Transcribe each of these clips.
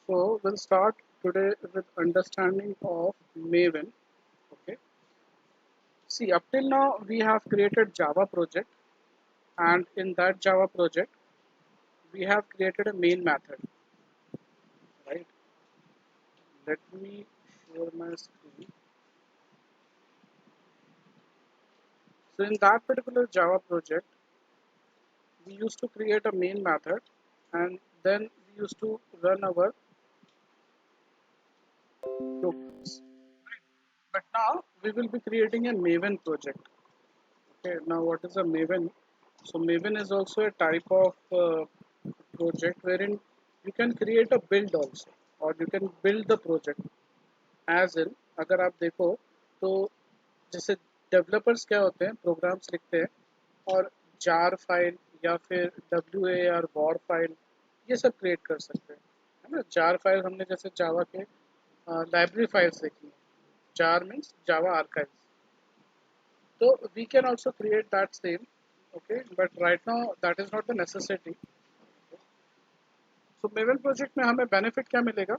So we'll start today with understanding of Maven. Okay. See, up till now we have created Java project, and in that Java project we have created a main method. Right. Let me share my screen. So in that particular Java project, we used to create a main method, and then we used to run our programs. But now we will be creating a Maven project. Okay, now what is a Maven? So Maven is also a type of project wherein you can create a build also, or you can build the project. As in, अगर आप देखो तो जैसे developers क्या होते हैं, programmes लिखते हैं और जार फाइल या फिर WAR वॉर फाइल ये सब क्रिएट कर सकते हैं, है ना। जार फाइल हमने जैसे जावा के लाइब्रेरी फाइल्स देखी है, jar means Java archives, so we can also create that same. Okay, but right now that is not the necessity. So Maven project में हमें benefit क्या मिलेगा?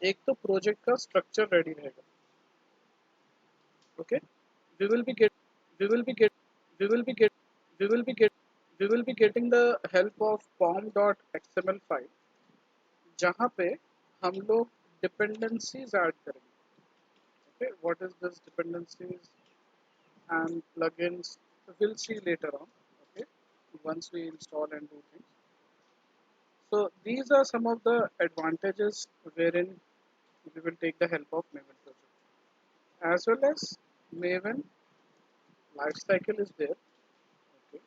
एक तो project का structure ready रहेगा. Okay, we will be get we will be get we will be get we will be get we will be getting the help of pom.xml file जहाँ पे हम लोग dependencies add करेंगे. Okay, what is this dependencies and plugins? We'll see later on. Okay, once we install and do things. So these are some of the advantages wherein we will take the help of Maven project. As well as Maven lifecycle is there, okay,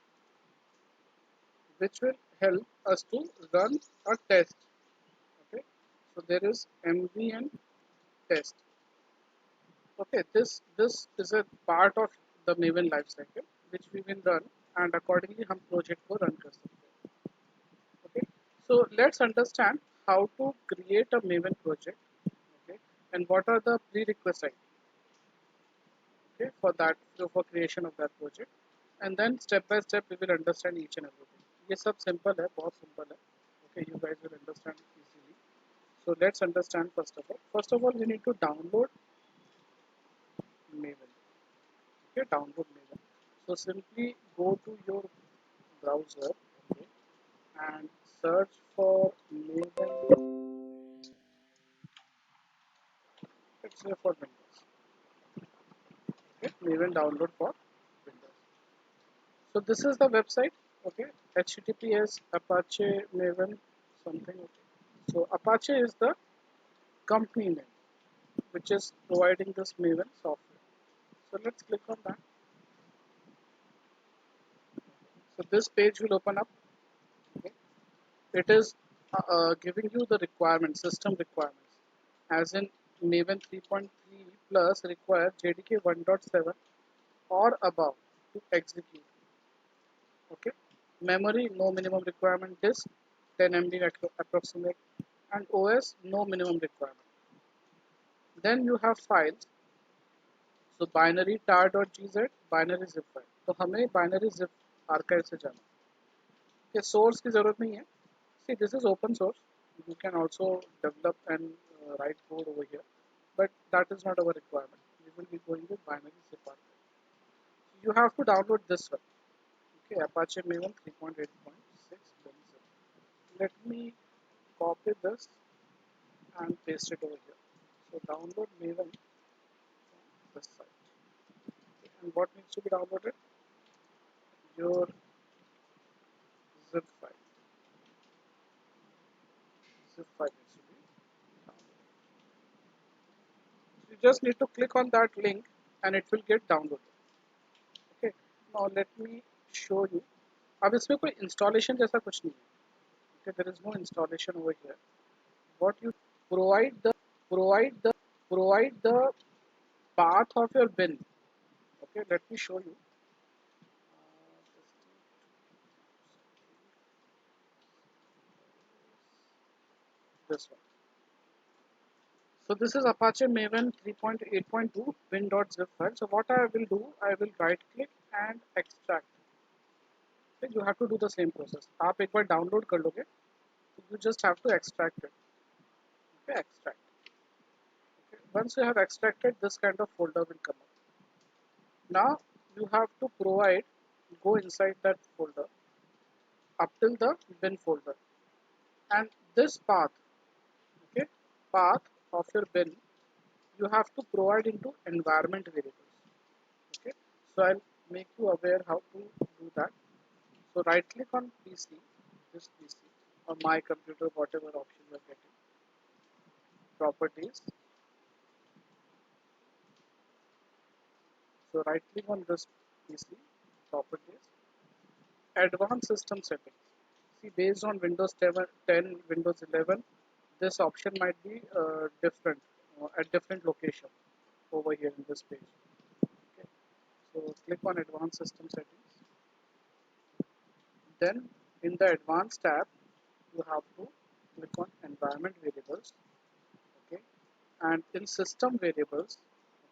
which will help us to run a test. Okay, so there is MVN test. Okay, this is a part of the Maven lifecycle which we will run, and accordingly हम project को run कर सकते हैं. Okay, so let's understand how to create a Maven project. Okay, and what are the prerequisites, okay, for that, so for creation of that project, and then step by step we will understand each and everything. ये सब simple है, बहुत simple है. Okay, you guys will understand easily. So let's understand first of all. First of all, we need to download Maven. Okay, download Maven. So simply go to your browser, okay, and search for Maven. Let's say for Windows. Okay, Maven download for Windows. So this is the website. Okay, HTTPS Apache Maven something. Okay. So Apache is the company name which is providing this Maven software. So let's click on that. So this page will open up. Okay. It is giving you the requirements, system requirements, as in Maven 3.3 plus require JDK 1.7 or above to execute. Okay, memory no minimum requirement, disk 10 MB approximate, and OS no minimum requirement. Then you have files. So binary tar.gz binary zip file, तो हमें binary zip archive से जाना कि source की ज़रूरत नहीं है. See, this is open source, you can also develop and write code over here, but that is not our requirement. We will be going with binary zip archive. You have to download this one. Okay, Apache Maven 3.8.6 bin zip. Let me copy this and paste it over here. So download Maven from this site. Okay, and what needs to be downloaded? Your zip file. Zip file needs to be downloaded. You just need to click on that link and it will get downloaded. Okay. Now let me show you. अब इसमें कोई installation जैसा कुछ नहीं है. Okay, there is no installation over here. What you provide the provide the path of your bin. Okay, let me show you. This one. So this is Apache Maven 3.8.2 bin.zip file. So what I will do, I will right click and extract. Okay, you have to do the same process. आप एक बार download कर लोगे, you just have to extract it. पे extract. Okay. Once you have extracted, this kind of folder will come up. Now you have to provide, go inside that folder up till the bin folder, and this path, okay, path of your bin, you have to provide into environment variables. Okay, so I'll make you aware how to do that. So right click on PC, this PC or my computer, whatever option you are getting, properties. So right click on this PC, properties, advanced system settings. See, based on Windows 10, Windows 11, this option might be different at different location over here in this page. Okay, so click on advanced system settings. Then in the advanced tab, you have to click on environment variables. Okay, and in system variables,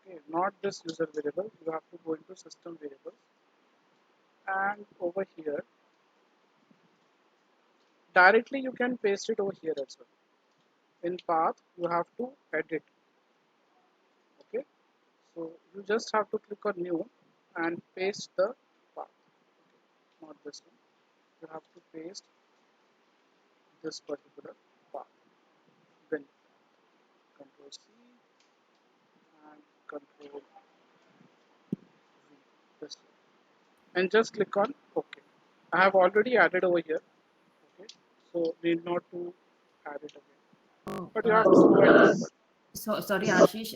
okay, not this user variable, you have to go into system variables, and over here directly you can paste it over here as well. In path you have to edit. Okay, so you just have to click on new and paste the path. Okay, not this one, you have to paste this particular path. Then control C and control V, this one, and just click on OK. I have already added over here. Okay, so need not to add it again, Oh, but you have to provide this part. Sorry Ashish,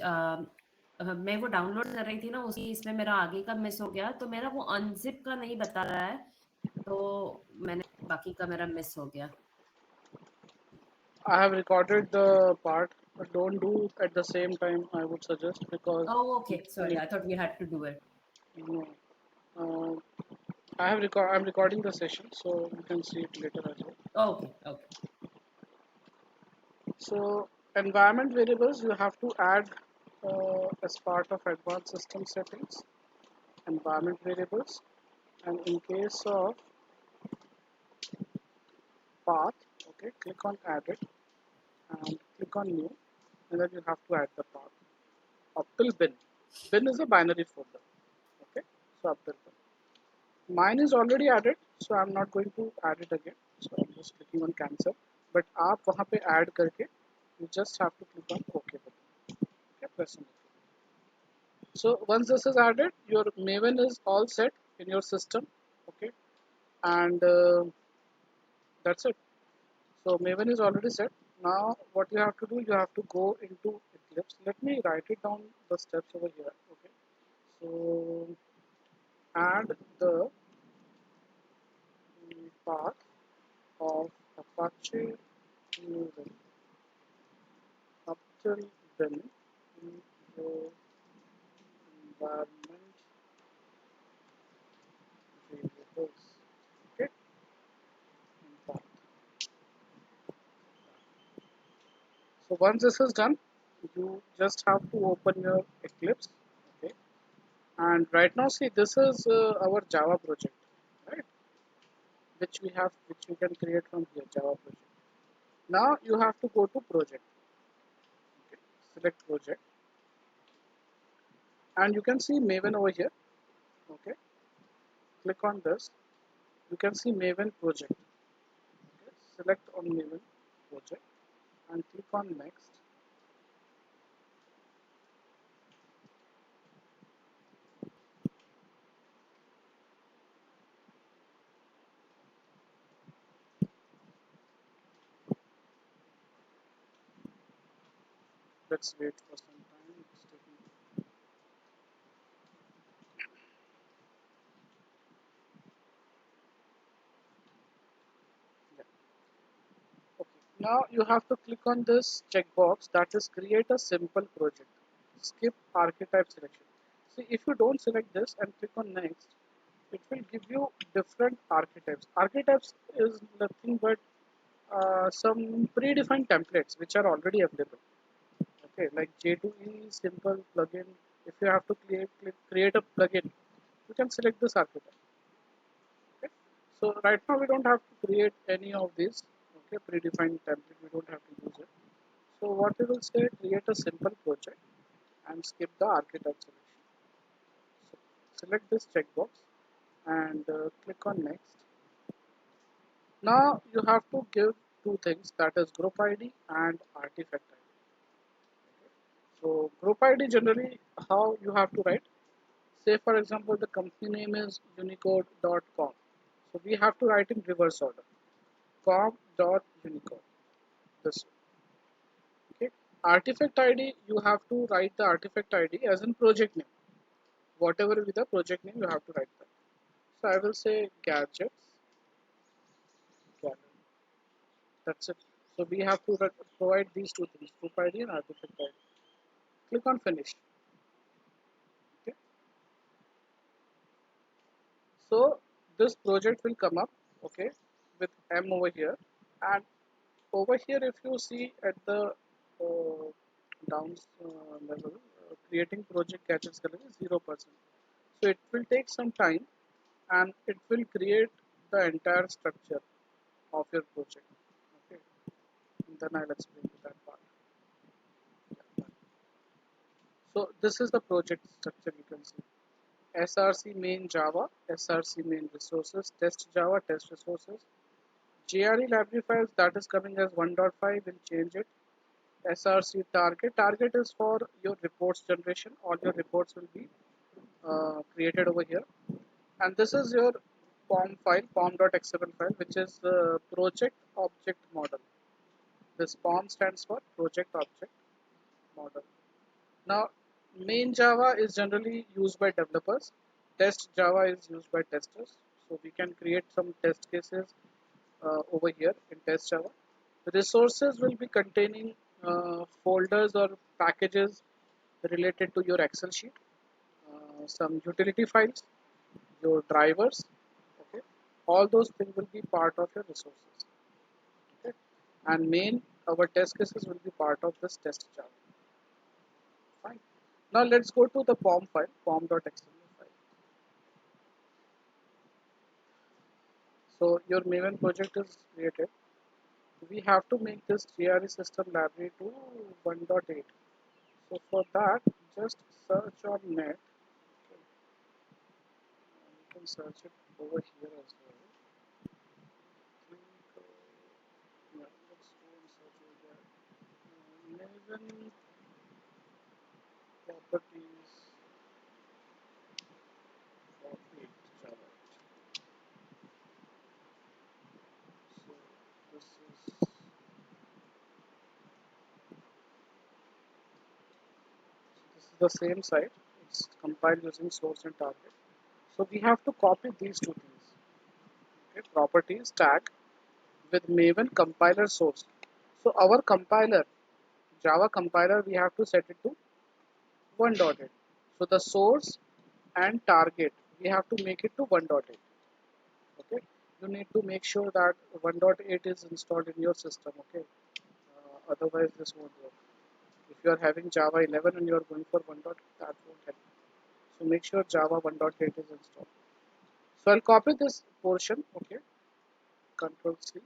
मैं वो download कर रही थी ना, उसी इसमें मेरा आगे का मिस हो गया, तो मेरा वो अनजिप का नहीं बता रहा है, तो मैंने बाकी का मेरा मिस हो गया. I have recorded the part, but don't do at the same time, I would suggest, because Oh, it okay. Sorry, will, I thought we had to do it. you know, I'm recording the session, so you can see it later as well. Okay, okay. So environment variables you have to add as part of advanced system settings, environment variables, and in case of path, okay, click on edit and click on new, and then you have to add the path up till bin. Bin is a binary folder. Okay, so up till bin. Mine is already added, so I'm not going to add it again. So I'm just clicking on cancel. But आप वहाँ पे add करके you just have to click on OK button. Okay, press on OK. So once this is added, your Maven is all set in your system. Okay, and that's it. So Maven is already set. Now what you have to do, you have to go into Eclipse. Let me write it down the steps over here. Okay, so add the path of Apache Maven up till then in your environment variables. Okay, in path. So once this is done, you just have to open your Eclipse. Okay, and right now see this is our Java project, right? Which we can create from here, Java project. Now you have to go to project. Okay, select project, and you can see Maven over here. Okay, click on this. You can see Maven project. Okay, select on Maven project and click on next. Let's wait for some time. It's taking. Yeah. Okay. Now you have to click on this checkbox that is create a simple project. Skip archetype selection. See, if you don't select this and click on next, it will give you different archetypes. Archetypes is nothing but some predefined templates which are already available. Okay, like J2E simple plugin. If you have to create a plugin, you can select this archetype. Okay, so right now we don't have to create any of these. Okay, predefined template, we don't have to use it. So what we will say, create a simple project and skip the architect selection. So select this checkbox and click on next. Now you have to give two things, that is group ID and artifact ID. So group ID generally how you have to write. Say for example the company name is unicode.com. So we have to write in reverse order. com.unicode. This okay. Artifact ID you have to write the artifact ID as in project name. Whatever be the project name you have to write that. So I will say gadgets gallery. That's it. So we have to provide these two things, group ID and artifact ID. Click on finish. Okay. So this project will come up, okay, with M over here, and over here if you see at the down level, creating project gadgets gallery is 0%. So it will take some time and it will create the entire structure of your project. Okay, and then I'll explain to that part. Yeah. So this is the project structure you can see. SRC main Java, SRC main resources, test Java, test resources. JRE library files that is coming as 1.5 will change it. SRC target, target is for your reports generation. All your reports will be created over here. And this is your POM file, pom.xml file, which is the project object model. This POM stands for project object model. Now, main Java is generally used by developers. Test Java is used by testers. So we can create some test cases over here in test Java. The resources will be containing folders or packages related to your Excel sheet, some utility files, your drivers. Okay, all those things will be part of your resources. Okay, and main our test cases will be part of this test Java. Fine. Now let's go to the POM file, pom.xml file. So your Maven project is created. We have to make this GRE system library to 1.8. So for that, just search on net. Okay. You can search it over here as well. Think, yeah, let's go and search over there. Maven properties for 8 Java. So this is the same site. It's compiled using source and target. So we have to copy these two things. Okay, properties tag with Maven compiler source. So our compiler, Java compiler, we have to set it to 1.8. So the source and target, we have to make it to 1.8. Okay, you need to make sure that 1.8 is installed in your system. Okay, otherwise this won't work. If you are having Java 11 and you are going for 1.8, that won't help. So make sure Java 1.8 is installed. So I'll copy this portion. Okay, Control C,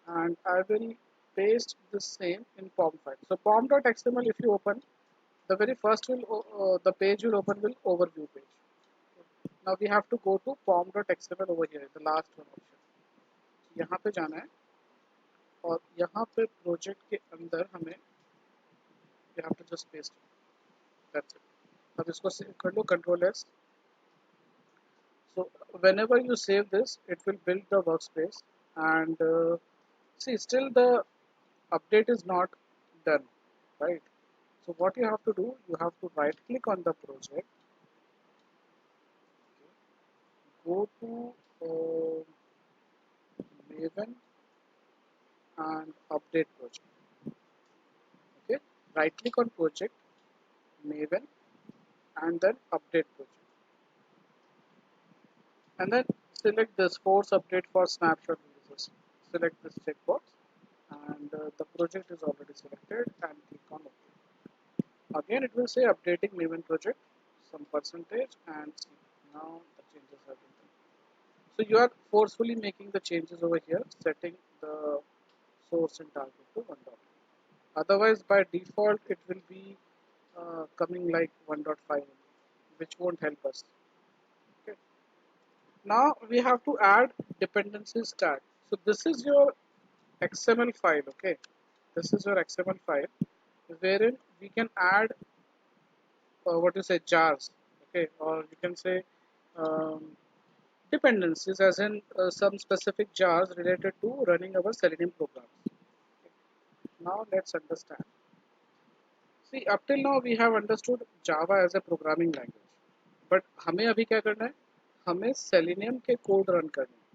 and I will paste the same in POM file. So pom.xml, if you open, the very first will the page will open will overview page. Now we have to go to pom.xml over here, the last one option. यहाँ पे जाना है और यहाँ पे project के अंदर हमें we have to just paste it. That's it. अब इसको सेव कर लो, Control S. So whenever you save this, it will build the workspace, and see, still the update is not done, right? So what you have to do, you have to right click on the project, go to Maven and update project. Okay, right click on project, Maven, and then update project, and then select this force update for snapshot releases. Select this checkbox, and the project is already selected, and click on OK. Again, it will say updating Maven project, some percentage, and see, now the changes have been done. So you are forcefully making the changes over here, setting the source and target to 1. Otherwise, by default, it will be coming like 1.5, which won't help us. Okay. Now we have to add dependencies tag. So this is your XML file. Okay, this is your XML file wherein we can add what you say jars. Okay, or you can say um, dependencies, as in some specific jars related to running our Selenium programs. Okay. Now let's understand. See, up till now we have understood Java as a programming language, but हमें अभी क्या करना है? हमें Selenium के code run करने हैं,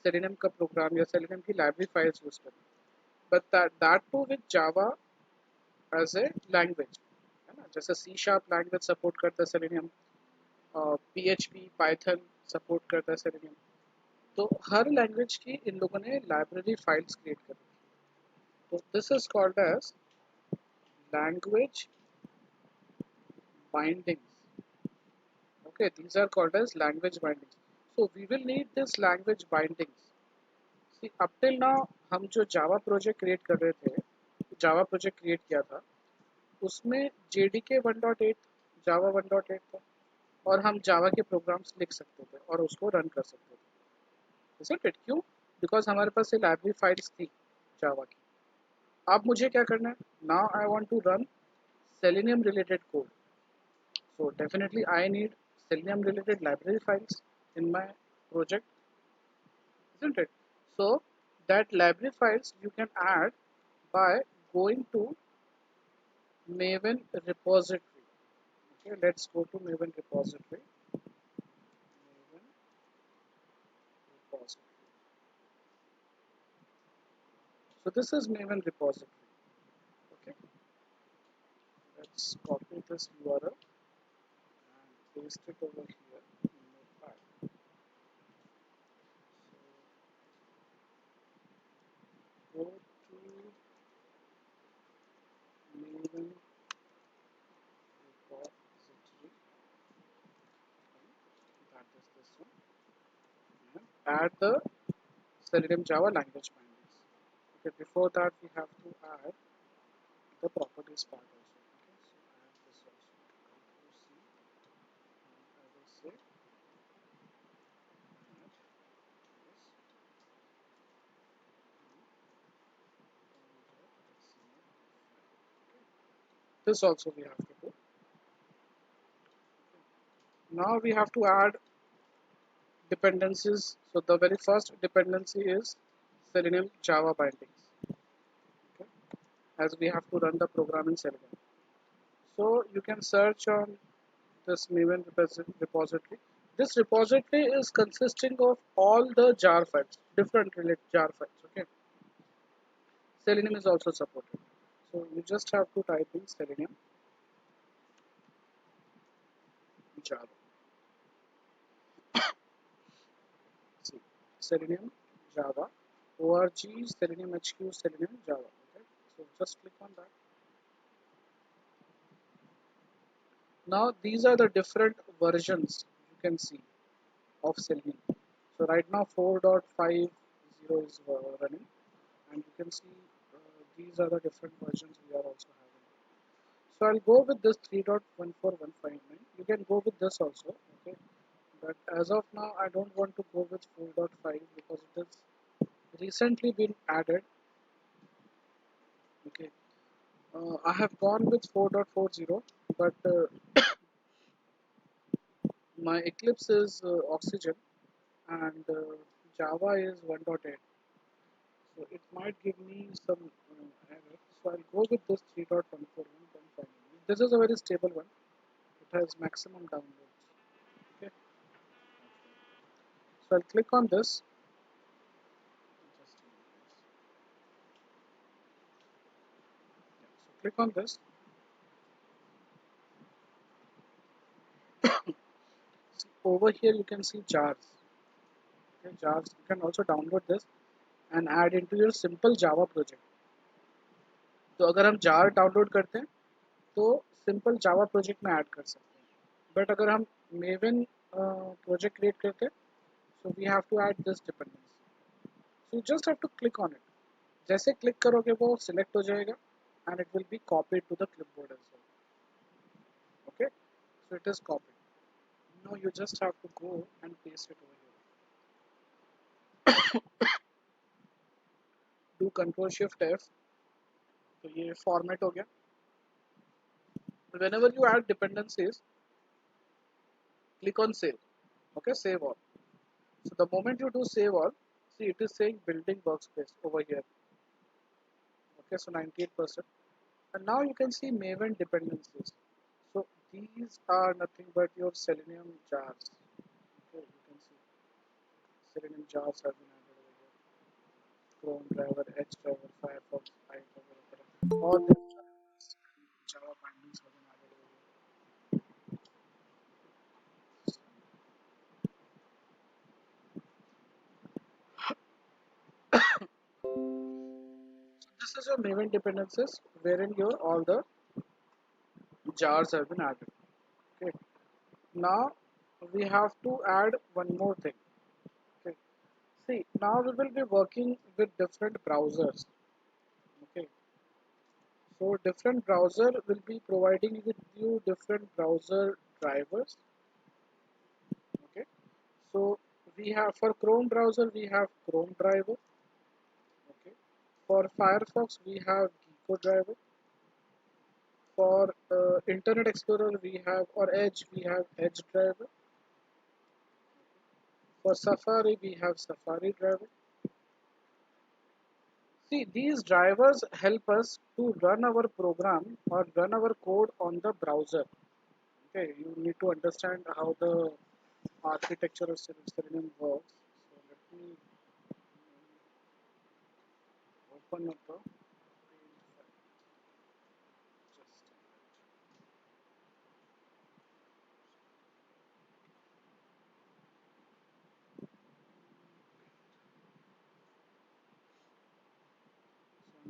Selenium का प्रोग्राम या Selenium की लाइब्रेरी फाइल्स यूज करनी है, but that too with Java as a language, है ना? जैसे C# लैंग्वेज सपोर्ट करता है Selenium, PHP Python सपोर्ट करता है Selenium, तो हर लैंग्वेज की इन लोगों ने लाइब्रेरी फाइल्स क्रिएट कर दी। तो this is called as language bindings. Okay, these are called as language bindings. So we will need this language bindings. See, up till now हम जो जावा प्रोजेक्ट क्रिएट कर रहे थे, जावा प्रोजेक्ट क्रिएट किया था, उसमें JDK 1.8 जावा 1.8 था, और हम जावा के प्रोग्राम्स लिख सकते थे और उसको रन कर सकते थे। Isn't it? क्यों? बिकॉज हमारे पास ये लाइब्रेरी फाइल्स थी जावा की। अब मुझे क्या करना है? Now I want to run Selenium related code, so definitely I need Selenium related library files in my project, isn't it? So that library files you can add by going to Maven repository. Okay, let's go to Maven repository. Maven repository. So this is Maven repository. Okay, let's copy this URL and paste it over here in Notepad. So go to Maven repository. That is this one. And add the Selenium Java language bindings. Okay, before that we have to add the properties part also. Okay, so add this also. I will say add this also we have to do. Now we have to add dependencies. So the very first dependency is Selenium Java bindings. Okay, as we have to run the program in Selenium. So you can search on this Maven repository. This repository is consisting of all the jar files, different related jar files. Okay, Selenium is also supported. So you just have to type in Selenium Java. See, Selenium Java, org, Selenium HQ, Selenium Java. Okay, so just click on that. Now these are the different versions you can see of Selenium. So right now 4.50 is running, and you can see these are the different versions we are also having. So I'll go with this 3.14159. You can go with this also, okay? But as of now, I don't want to go with 4.5 because it has recently been added. Okay, I have gone with 4.40, but my Eclipse is Oxygen, and Java is 1.8. So it might give me some error. So I'll go with this 3.141.5. This is a very stable one. It has maximum downloads. Okay. So I'll click on this. So click on this. See, over here you can see jars. Okay, jars. You can also download this and add into your simple Java project. तो अगर हम jar download करते हैं तो simple Java project में add कर सकते हैं, बट अगर हम मेवन प्रोजेक्ट क्रिएट करते हैं so we have to add this dependency. So you just have to click on it. जैसे क्लिक करोगे वो सिलेक्ट हो जाएगा and it will be copied to the clipboard as well. Okay, so it is copied. Now you just have to go and paste it over here. Do Control Shift F. तो ये format हो गया. Whenever you add dependencies, click on save. Okay, save all. So the moment you do save all, see it is saying building workspace over here. Okay, so 98%. And now you can see Maven dependencies. So these are nothing but your Selenium jars. Okay, you can see Selenium jars have been added over here. Chrome driver, Edge driver, Firefox, iDriver, etc. All the Java bindings have been added over here. So this is your Maven dependencies wherein your all the jars have been added. Okay. Now we have to add one more thing. Okay. See, now we will be working with different browsers. Okay. So different browser will be providing with you different browser drivers. Okay. So we have for Chrome browser we have Chrome driver. Okay. For Firefox we have Gecko driver. For Internet Explorer we have or Edge we have Edge driver. For Safari we have Safari driver. See, these drivers help us to run our program or run our code on the browser. Okay, you need to understand how the architecture of Selenium works. So let me open up the page file.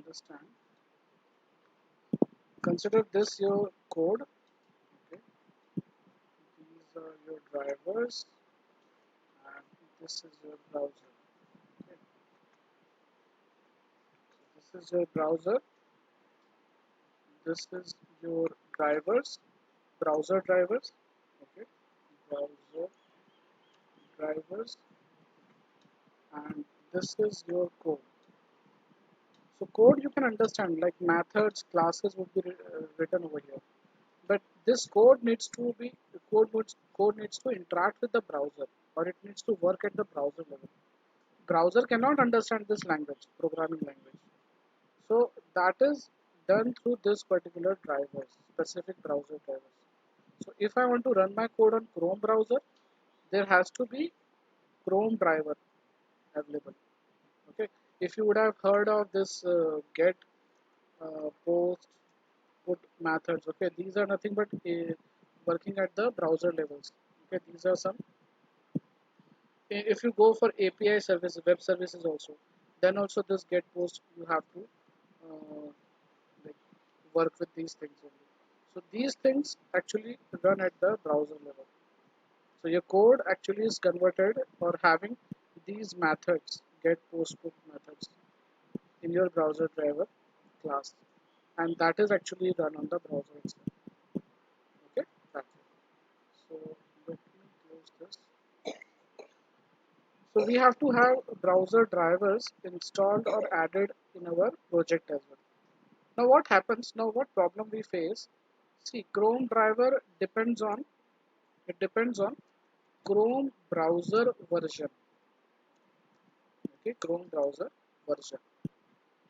Just a minute. So understand. Consider this your code. Okay, these are your drivers, and this is your browser. Okay, so this is your browser. This is your drivers, browser drivers. Okay, browser drivers, and this is your code. So code you can understand like methods, classes would be written over here. But this code needs to interact with the browser, or it needs to work at the browser level. Browser cannot understand this language, programming language. So that is done through this particular drivers, specific browser drivers. So if I want to run my code on Chrome browser, there has to be Chrome driver available. Okay, if you would have heard of this get, post, put methods. Okay, these are nothing but working at the browser levels. Okay, these are some. If you go for API service, web services also, then also this get post you have to like work with these things only. So these things actually run at the browser level. So your code actually is converted or having these methods, get, post, put methods in your browser driver class, and that is actually run on the browser itself. Okay, that's it. So let me close this. So we have to have browser drivers installed or added in our project as well. Now what happens? Now what problem we face? See, Chrome driver depends on Chrome browser version. Okay, Chrome browser version.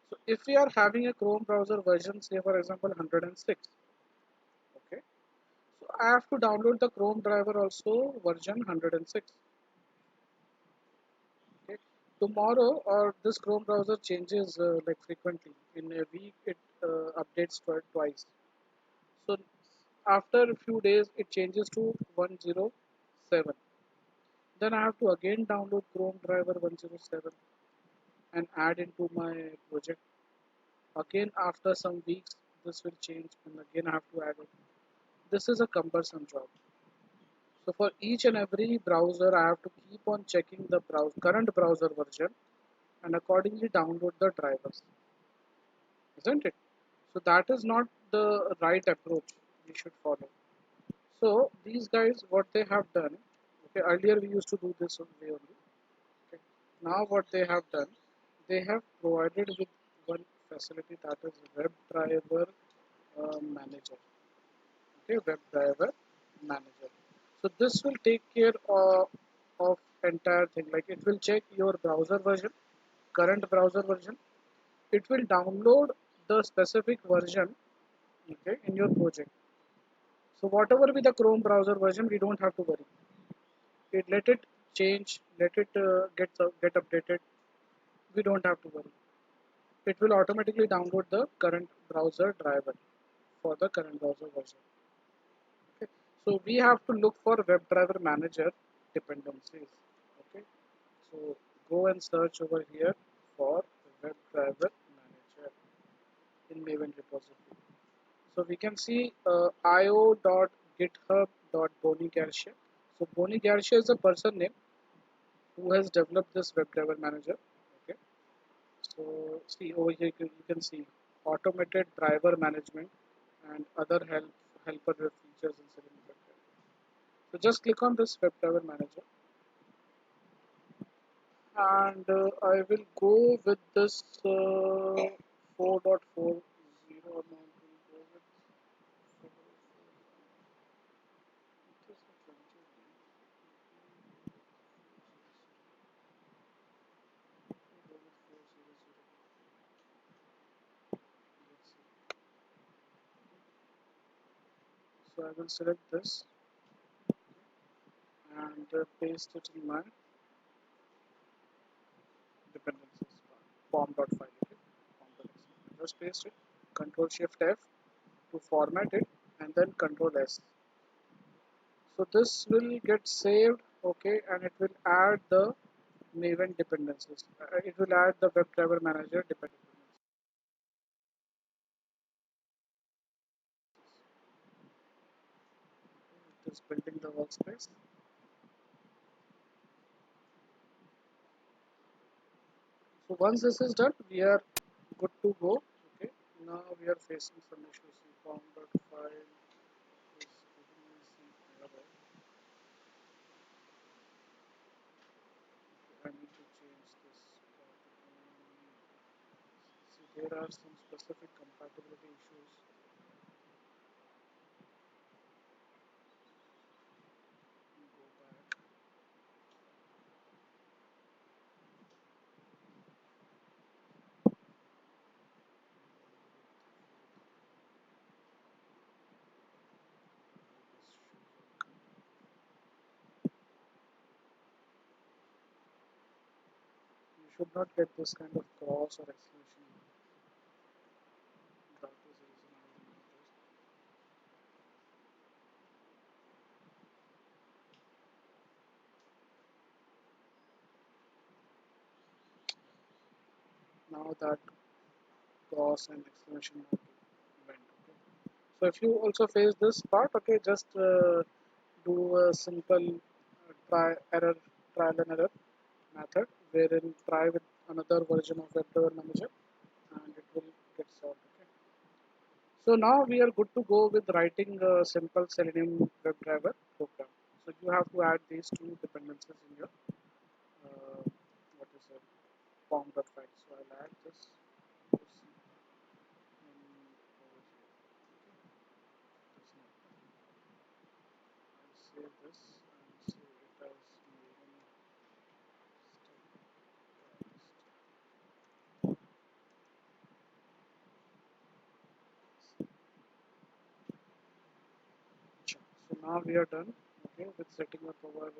So if we are having a Chrome browser version, say for example 106, okay, so I have to download the Chrome driver also version 106. Okay. Tomorrow or this Chrome browser changes like frequently. In a week it updates twice. So after a few days it changes to 107. Then I have to again download Chrome driver 107 and add into my project. Again after some weeks this will change and again I have to add it. This is a cumbersome job. So for each and every browser I have to keep on checking the current browser version and accordingly download the drivers, isn't it? So that is not the right approach we should follow. So these guys, what they have done, okay, earlier we used to do this way only. Okay. Now what they have done, they have provided with one facility, that is WebDriver Manager. Okay, WebDriver Manager. So this will take care of entire thing. Like it will check your browser version, current browser version. It will download the specific version, okay, in your project. So whatever be the Chrome browser version, we don't have to worry. Let it change, let it get updated. We don't have to worry. It will automatically download the current browser driver for the current browser version. Okay. So we have to look for WebDriver Manager dependencies. Okay. So go and search over here for WebDriver Manager in Maven repository. So we can see io.github.Boni Garcia. So Boni Garcia is a person name who has developed this WebDriver Manager. Okay. So see over here you can see automated driver management and other helper features in Selenium WebDriver. So just click on this WebDriver Manager, and I will go with this 4.40. So I will select this and paste it in my dependencies form.file. Okay, form.xml. Just paste it. Control Shift F to format it, and then Control S. So this will get saved, okay, and it will add the Maven dependencies. It will add the WebDriver Manager dependencies. It is building the workspace. So once this is done, we are good to go. Okay. Now we are facing some issues. Form.file is giving me some error. I need to change this. See, there are some specific compatibility issues. Go back. You should not get this kind of cross or exclamation. That is the reason I removed this. Now that cross and exclamation mark went. Okay. So if you also face this part, okay, just do a simple trial and error method, wherein try with another version of WebDriver Manager, and it will get solved. Okay. So now we are good to go with writing a simple Selenium WebDriver program. So you have to add these two dependencies in your uh, what is it form.file. So I'll add this. Save this and save it as Maven step. So now we are done, okay, with setting up our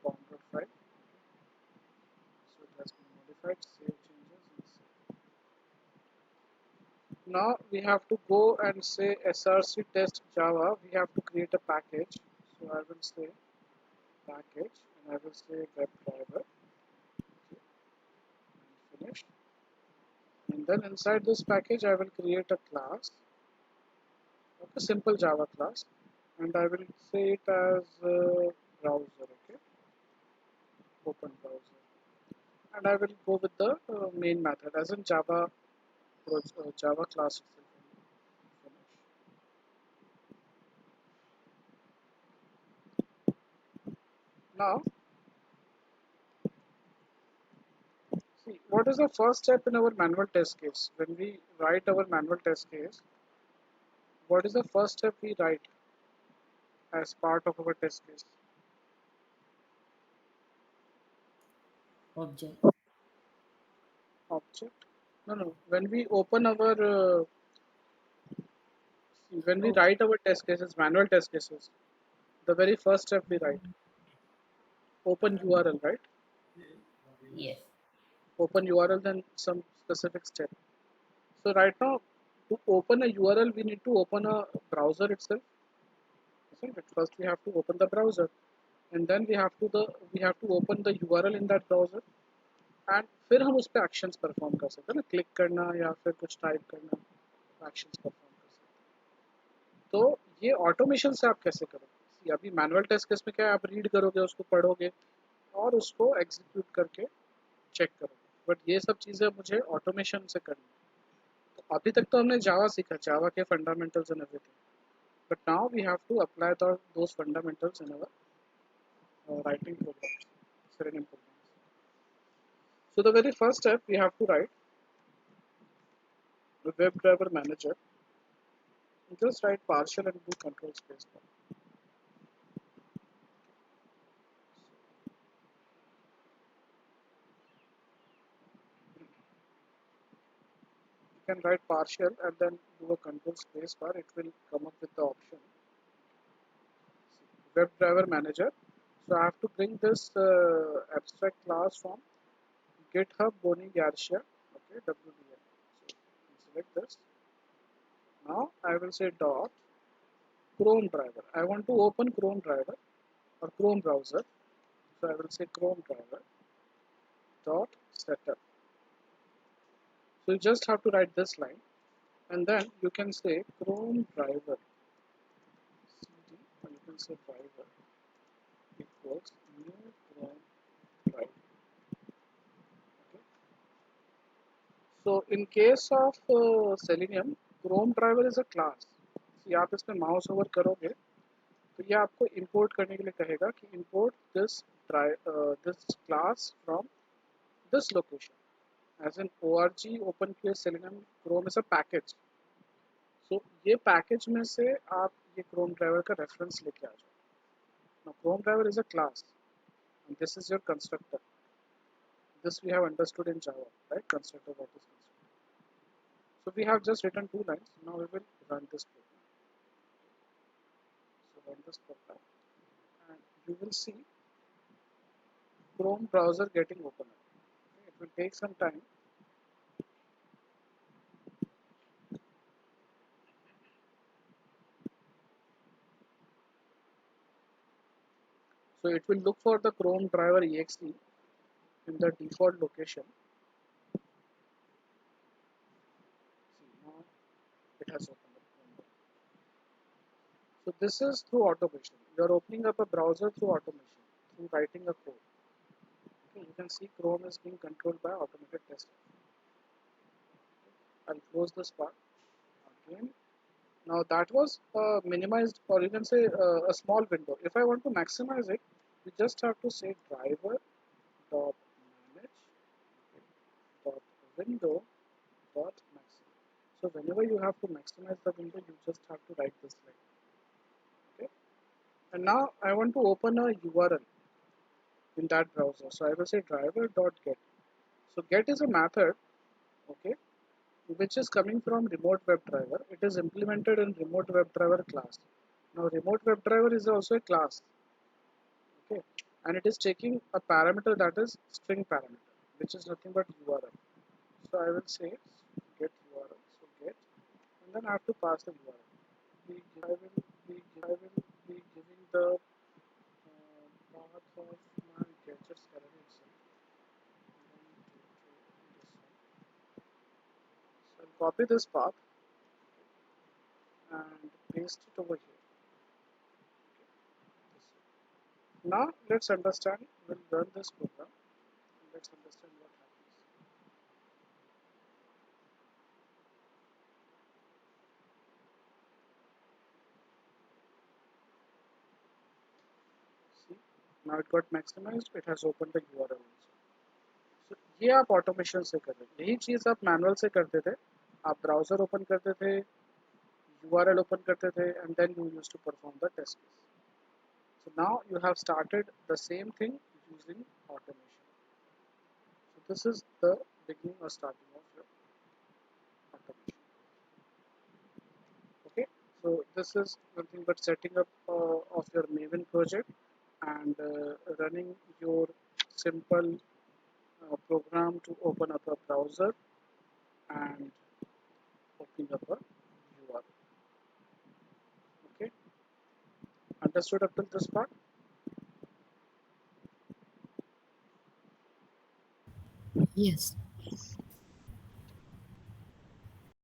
form.file. So it has been modified, save changes and save. Now we have to go and say src test java. We have to create a package. So I will say package and I will say WebDriver. Okay, and finish. And then inside this package I will create a class, okay, simple Java class, and I will say it as browser, okay, open browser, and I will go with the main method as in Java Java class itself. Now, see, what is the first step in our manual test case? When we write our manual test case, what is the first step we write as part of our test case? Object. Object? No, no. When we open our, when we Okay. write our test cases, manual test cases, the very first step we write, open URL, right? Yes. Open URL, then some specific step. So right now, to open a URL, we need to open a browser itself. Isn't it? First, we have to open the browser, and then we have to open the URL in that browser, and फिर हम उस पे actions perform कर सकते हैं ना, click करना या फिर कुछ type करना, actions perform कर सकते हैं. तो ये ऑटोमेशन से आप कैसे करोगे? अभी मैनुअल टेस्ट केस में क्या है, आप रीड करोगे, उसको पढ़ोगे और उसको एग्जीक्यूट करके चेक करोगे, बट ये सब चीज़ें मुझे ऑटोमेशन से करनी है. तो अभी तक तो हमने जावा सीखा, जावा के fundamentals and everything, but now we have to apply those fundamentals in our writing programs, Selenium programs. So the very first step we have to write the WebDriver manager. Just write partial and do control space bar. You can write partial and then do a control space bar. It will come up with the option WebDriver manager. So I have to bring this abstract class from GitHub Boni Garcia. Okay, WDL. So select this. Now I will say dot Chrome driver. I want to open Chrome driver or Chrome browser. So I will say Chrome driver dot setup. So you just have to write this line, and then you can say Chrome driver cd, or you can say driver equals new Chrome driver. Okay. So in case of Selenium, Chrome driver is a class. See, आप इसमें mouse over करोगे तो ये आपको import करने के लिए कहेगा कि import this class from this location, as in org openqs selenium chrome is a package. So ये पैकेज में से आप ये chrome driver का रेफरेंस लेके आ जाओ. Now chrome driver is a class and this is your constructor. This we have understood in Java, right? Constructor, what is constructor? So we have just written two lines. Now we will run this program. So run this program and you will see Chrome browser getting open up. Okay, it will take some time. So it will look for the Chrome driver exe in the default location. See, now it has opened up. So this is through automation. You are opening up a browser through automation, through writing a code. Okay, you can see Chrome is being controlled by automated testing. I'll close this part again. Now that was minimized, or you can say a small window. If I want to maximize it, you just have to say driver dot manage dot window dot maximize. So whenever you have to maximize the window, you just have to write this line. Okay. And now I want to open a URL in that browser. So I will say driver.get. So get is a method, okay, which is coming from remote WebDriver. It is implemented in remote WebDriver class. Now remote WebDriver is also a class, okay, and it is taking a parameter that is string parameter, which is nothing but URL. So I will say get URL. So get, and then I have to pass the URL. I will be giving the path of my gadgets gallery itself. So I'll copy this path and paste it over here. Now let's understand, we'll run this program and let's understand what happens. See? Now it got maximized, it has opened the URL also. So ये आप automation से कर रहे हैं, यही चीज़ आप manual से करते थे, आप browser open करते थे, URL open करते थे, and then you used to perform the test case. So now you have started the same thing using automation. So this is the beginning or starting of your automation. Okay, so this is nothing but setting up of your Maven project and running your simple program to open up a browser and opening up a URL. Okay, understood up till this part? Yes.